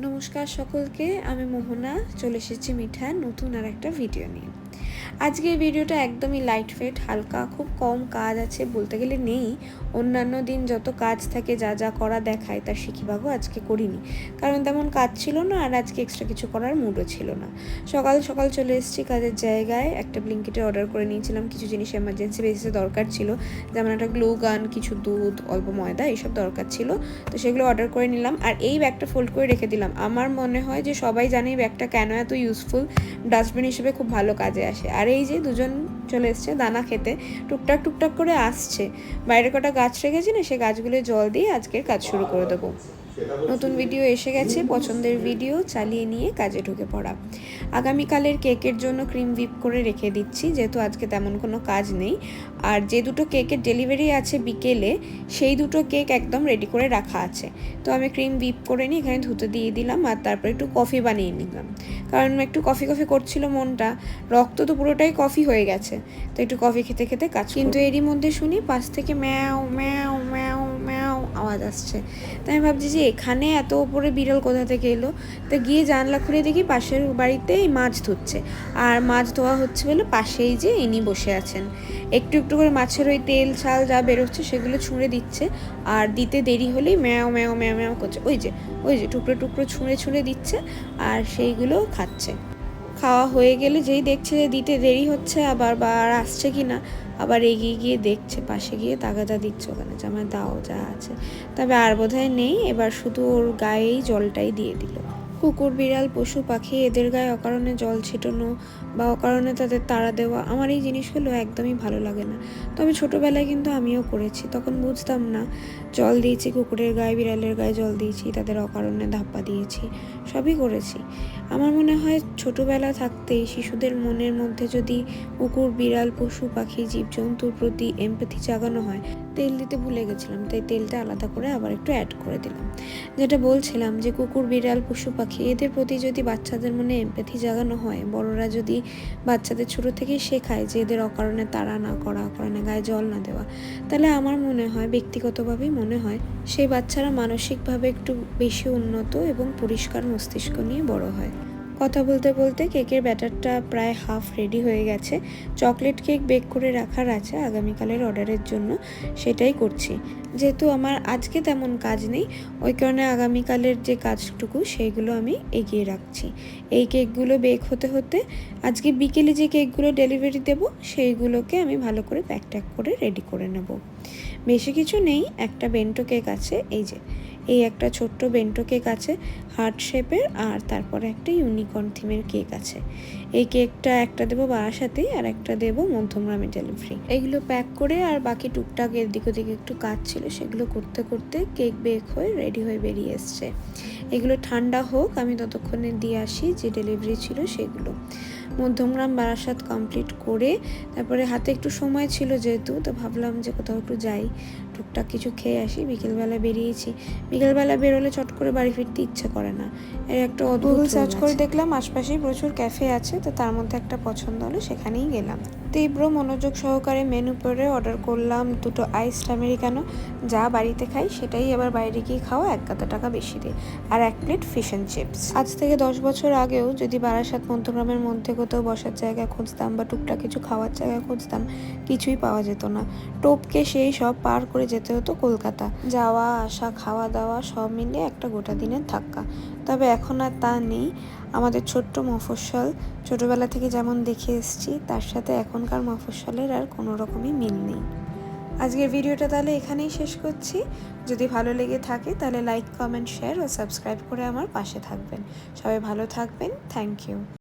নমস্কার সকলকে, আমি মোহনা চলে এসেছি মিঠার নতুন আর একটা ভিডিও নিয়ে। আজকের ভিডিওটা একদমই লাইট ওয়েট, হালকা, খুব কম কাজ আছে বলতে গেলে নেই। অন্যান্য দিন যত কাজ থাকে, যা যা করা দেখায় তার শিখিভাগও আজকে করিনি, কারণ তেমন কাজ ছিল না আর আজকে এক্সট্রা কিছু করার মুডও ছিল না। সকাল সকাল চলে এসেছি কাজের জায়গায়। একটা ব্লিঙ্কিটে অর্ডার করে নিয়েছিলাম, কিছু জিনিস এমার্জেন্সি বেসিসে দরকার ছিল, যেমন একটা গ্লু গান, কিছু দুধ, অল্প ময়দা, এইসব দরকার ছিল। তো সেগুলো অর্ডার করে নিলাম আর এই ব্যাগটা ফোল্ড করে রেখে দিলাম। আমার মনে হয় যে সবাই জানে এই ব্যাগটা কেন এত ইউজফুল, ডাস্টবিন হিসেবে খুব ভালো কাজে আসে। আর এই যে দুজন চলে এসছে দানা খেতে, টুকটাক টুকটাক করে আসছে। বাইরে কটা গাছ রেখেছি না, সে গাছগুলো জল দিয়ে আজকের কাজ শুরু করে দেবো। নতুন ভিডিও এসে গেছে, পছন্দের ভিডিও চালিয়ে নিয়ে কাজে ঢুকে পড়া। আগামীকালের কেকের জন্য ক্রিম হুইপ করে রেখে দিচ্ছি, যেহেতু আজকে তেমন কোনো কাজ নেই। আর যে দুটো কেকের ডেলিভারি আছে বিকেলে, সেই দুটো কেক একদম রেডি করে রাখা আছে। তো আমি ক্রিম হুইপ করে নিয়ে এখানে ধুতে দিয়ে দিলাম আর তারপর একটু কফি বানিয়ে নিলাম, কারণ একটু কফি কফি করছিল মনটা। রক্ত তো পুরোটাই কফি হয়ে গেছে, তো একটু কফি খেতে খেতে কাজ। কিন্তু এরই মধ্যে শুনি পাশ থেকে ম্যাও ম্যাও ম্যাও ম্যাও আওয়াজ আসছে। তাই আমি ভাবছি যে এখানে এত ওপরে বিড়াল কোথা থেকে এলো। তো গিয়ে জানলা খুলে দেখি পাশের বাড়িতে মাছ ধুচ্ছে, আর মাছ ধোয়া হচ্ছে বলে পাশেই যে ইনি বসে আছেন। একটু একটু করে মাছের ওই তেল ছাল যা বেরোচ্ছে সেগুলো ছুঁড়ে দিচ্ছে, আর দিতে দেরি হলেই ম্যাও ম্যাও ম্যাও ম্যাও করছে। ওই যে টুকরো টুকরো ছুঁড়ে ছুঁড়ে দিচ্ছে আর সেইগুলো খাচ্ছে। খাওয়া হয়ে গেলে যেই দেখছে যে দিতে দেরি হচ্ছে আবার বা আর আসছে কি না, আবার এগিয়ে গিয়ে দেখছে, পাশে গিয়ে তাগাদা দিচ্ছে ওখানে যে আমার দাও যা আছে। তবে আর বোধহয় নেই, এবার শুধু ওর গায়েই জলটাই দিয়ে দিল। কুকুর, বিড়াল, পশু পাখি, এদের গায়ে অকারণে জল ছিটানো বা অকারণে তাদের তাড়া দেওয়া, আমার এই জিনিসগুলো একদমই ভালো লাগে না। তবে ছোটোবেলায় কিন্তু আমিও করেছি, তখন বুঝতাম না। জল দিয়েছি কুকুরের গায়ে, বিড়ালের গায়ে জল দিয়েছি, তাদের অকারণে ধাপ্পা দিয়েছি, সবই করেছি। আমার মনে হয় ছোটোবেলা থাকতেই শিশুদের মনের মধ্যে যদি কুকুর, বিড়াল, পশু পাখি, জীবজন্তুর প্রতি এমপ্যাথি জাগানো হয়। তেল দিতে ভুলে গেছিলাম, তাই তেলটা আলাদা করে আবার একটু অ্যাড করে দিলাম। যেটা বলছিলাম যে কুকুর, বিড়াল, পশু পাখি, এদের প্রতি যদি বাচ্চাদের মনে এমপ্যাথি জাগানো হয়, বড়রা যদি বাচ্চাদের ছোটো থেকেই শেখায় যে এদের অকারণে তাড়া না করা, অকারণে গায়ে জল না দেওয়া, তাহলে আমার মনে হয়, ব্যক্তিগতভাবেই মনে হয়, সেই বাচ্চারা মানসিকভাবে একটু বেশি উন্নত এবং পরিষ্কার মস্তিষ্ক নিয়ে বড় হয়। কথা বলতে বলতে কেকের ব্যাটারটা প্রায় হাফ রেডি হয়ে গেছে। চকলেট কেক বেক করে রাখার আছে আগামীকালের অর্ডারের জন্য, সেটাই করছি। যেহেতু আমার আজকে তেমন কাজ নেই, ওই কারণে আগামীকালের যে কাজটুকু সেইগুলো আমি এগিয়ে রাখছি। এই কেকগুলো বেক হতে হতে আজকে বিকেলে যে কেকগুলো ডেলিভারি দেবো সেইগুলোকে আমি ভালো করে প্যাক ট্যাক করে রেডি করে নেব। বেশি কিছু নেই, একটা বেন্টো কেক আছে, এই একটা ছোট্ট বেন্টো কেক আছে হার্ট শেপের, আর তারপরে একটা ইউনিকর্ন থিমের কেক আছে। এই কেকটা একটা দেবো বারাসাতেই আর একটা দেবো মধ্যমগ্রামে ডেলিভারি। এইগুলো প্যাক করে আর বাকি টুকটাক এদিক ওদিকে একটু কাজ ছিল, সেগুলো করতে করতে কেক বেক হয়ে রেডি হয়ে বেরিয়ে এসছে। এগুলো ঠান্ডা হোক, আমি ততক্ষণে দিয়ে আসি যে ডেলিভারি ছিল সেগুলো। মধ্যমগ্রাম বারাসাত কমপ্লিট করে তারপরে হাতে একটু সময় ছিল যেহেতু, তো ভাবলাম যে কোথাও একটু যাই, টুকটাক কিছু খেয়ে আসি। বিকেলবেলা বেরিয়েছি, বিকেলবেলা বেরোলে চট করে বাড়ি ফিরতে ইচ্ছে করে না, এর একটা গুগল সার্চ করে দেখলাম আশপাশেই প্রচুর ক্যাফে আছে, তো তার মধ্যে একটা পছন্দ হলো, সেখানেই গেলাম। তীব্র মনোযোগ সহকারে মেনু পড়ে অর্ডার করলাম দুটো আইসড আমেরিকানো। যা বাড়িতে খাই সেটাই আবার বাইরে গিয়ে খাওয়া, এক গাদা টাকা বেশি দিয়ে, আর এক প্লেট ফিশ অ্যান্ড চিপস। আজ থেকে 10 বছর আগেও যদি বারাসাত মধ্যগ্রামের মধ্যে কোথাও বসার জায়গা খুঁজতাম বা টুকটাক কিছু খাওয়ার জায়গা খুঁজতাম, কিছুই পাওয়া যেত না। টোপকে সেই সব পার করে যেতে হতো কলকাতা। যাওয়া আসা, খাওয়া দাওয়া সব মিলিয়ে একটা গোটা দিনের ধাক্কা। তবে এখন আর তা নেই। আমাদের ছোট্ট মফস্বল ছোটোবেলা থেকে যেমন দেখে এসেছি, তার সাথে এখনকার মফস্বলের আর কোনো রকমই মিল নেই। আজকের ভিডিওটা তাহলে এখানেই শেষ করছি। যদি ভালো লেগে থাকে তাহলে লাইক, কমেন্ট, শেয়ার ও সাবস্ক্রাইব করে আমার পাশে থাকবেন। সবাই ভালো থাকবেন। Thank you.